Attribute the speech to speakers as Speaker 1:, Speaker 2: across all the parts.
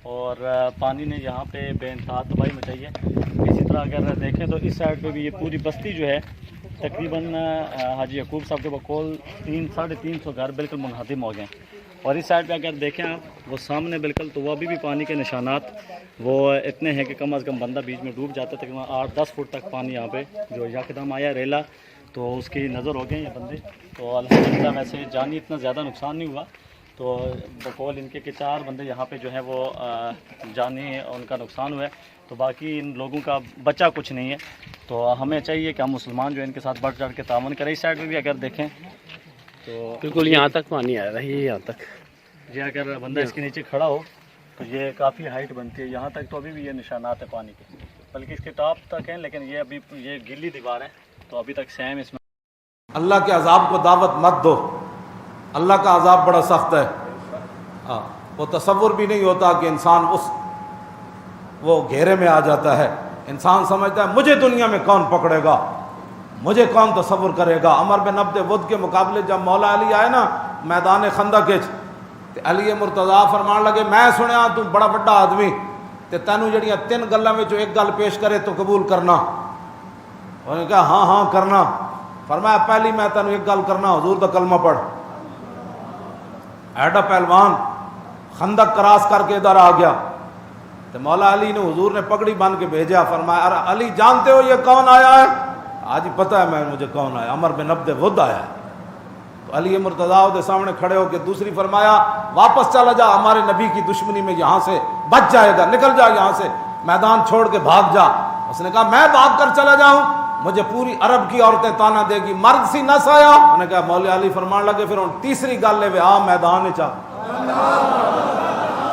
Speaker 1: اور پانی نے یہاں پہ بے انتہا تباہی مچائی ہے۔ اسی طرح اگر دیکھیں تو اس سائڈ پہ بھی یہ پوری بستی جو ہے تقریباً حاجی یعقوب صاحب کے بقول 300-350 گھر بالکل منہدم ہو گئے ہیں۔ اور اس سائڈ پہ اگر دیکھیں آپ وہ سامنے بالکل تو وہ ابھی بھی پانی کے نشانات وہ اتنے ہیں کہ کم از کم بندہ بیچ میں ڈوب جاتا ہے، تقریباً 8-10 فٹ تک پانی یہاں پہ جو یکدم آیا ریلا تو اس کی نظر ہو گئے یہ بندے۔ تو الحمدللہ ویسے جانی اتنا زیادہ نقصان نہیں ہوا، تو بقول ان کے کہ 4 بندے یہاں پہ جو ہے وہ جانی ان کا نقصان ہوا ہے، تو باقی ان لوگوں کا بچہ کچھ نہیں ہے۔ تو ہمیں چاہیے کہ ہم مسلمان جو ان کے ساتھ بڑھ چڑھ کے تعاون کریں۔ اس سائڈ پہ بھی اگر دیکھیں تو
Speaker 2: بالکل یہاں تک پانی آ رہا ہے، یہاں تک
Speaker 1: یہ اگر بندہ اس کے نیچے کھڑا ہو تو یہ کافی ہائٹ بنتی ہے، یہاں تک تو ابھی بھی یہ نشانات ہیں پانی کے، بلکہ اس کے ٹاپ تک ہیں، لیکن یہ ابھی یہ گلی دیوار ہے تو ابھی تک سیم اس میں۔
Speaker 3: اللہ کے عذاب کو دعوت مت دو، اللہ کا عذاب بڑا سخت ہے۔ وہ تصور بھی نہیں ہوتا کہ انسان وہ گھیرے میں آ جاتا ہے۔ انسان سمجھتا ہے مجھے دنیا میں کون پکڑے گا، مجھے کون تصور کرے گا۔ عمر بن عبد ود کے مقابلے جب مولا علی آئے نا میدان خندق وچ، تے علی مرتضیٰ فرمان لگے میں سنیا تو بڑا بڑا آدمی تے تینوں جڑیاں 3 گلاں وچوں ایک گل پیش کرے تو قبول کرنا۔ انہوں نے کہا ہاں ہاں کرنا۔ فرمایا پہلی میں تینوں ایک گل کرنا، حضور دا کلمہ پڑھ۔ ایڈا پہلوان خندق کراس کر کے ادھر آ گیا تو مولا علی نے حضور نے پگڑی باندھ کے بھیجا، فرمایا ارے علی جانتے ہو یہ کون آیا ہے؟ آج ہی پتہ ہے مجھے کون آیا، عمر بن عبد ود آیا ہے۔ تو علی مرتضیٰ کے سامنے کھڑے ہو کے دوسری فرمایا واپس چلا جا، ہمارے نبی کی دشمنی میں یہاں سے بچ جائے گا، نکل جا یہاں سے، میدان چھوڑ کے بھاگ جا۔ اس نے کہا میں بھاگ کر چلا جاؤں، مجھے پوری عرب کی عورتیں تانا دے گی، مرد سی نس آیا۔ انہوں نے کہا مولا علی فرمان لگے پھر ہن تیسری گل لے آ میدان چا۔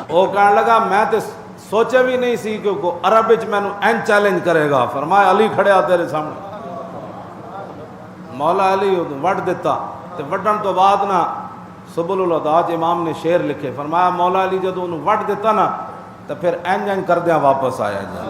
Speaker 3: وہ کہنے لگا میں تے سوچے بھی نہیں سی کہ کو عرب وچ مینوں این چیلنج کرے گا۔ فرمایا علی کھڑیا تیرے سامنے۔ مولا علی وڈ دیتا تے وڈن تو بعد نا سبل الہداج امام نے شعر لکھے، فرمایا مولا علی جدوں انہوں وڈ دیتا نا تو پھر این کردیاں واپس آیا جا۔